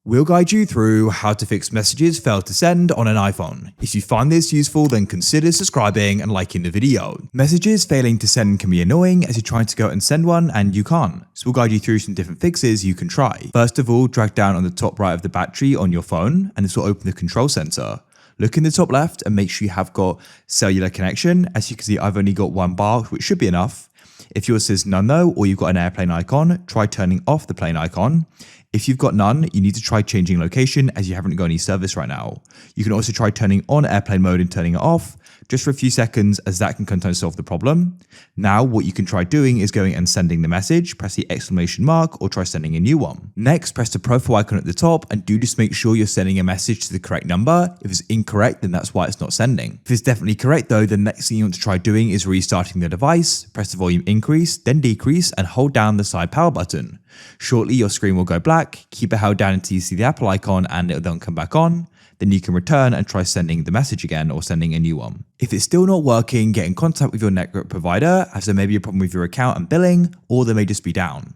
We'll guide you through how to fix messages failed to send on an iPhone. If you find this useful, then consider subscribing and liking the video. Messages failing to send can be annoying as you're trying to go and send one and you can't. So we'll guide you through some different fixes you can try. First of all, drag down on the top right of the battery on your phone and this will open the control center. Look in the top left and make sure you have got cellular connection. As you can see, I've only got one bar, which should be enough. If yours says none though, or you've got an airplane icon, try turning off the plane icon. If you've got none, you need to try changing location as you haven't got any service right now. You can also try turning on airplane mode and turning it off just for a few seconds as that can sometimes solve the problem. Now, what you can try doing is going and sending the message, press the exclamation mark or try sending a new one. Next, press the profile icon at the top and do just make sure you're sending a message to the correct number. If it's incorrect, then that's why it's not sending. If it's definitely correct though, the next thing you want to try doing is restarting the device, press the volume increase, then decrease and hold down the side power button. Shortly, your screen will go black. Keep it held down until you see the Apple icon and it'll then come back on. Then you can return and try sending the message again or sending a new one. If it's still not working, get in contact with your network provider as there may be a problem with your account and billing, or they may just be down.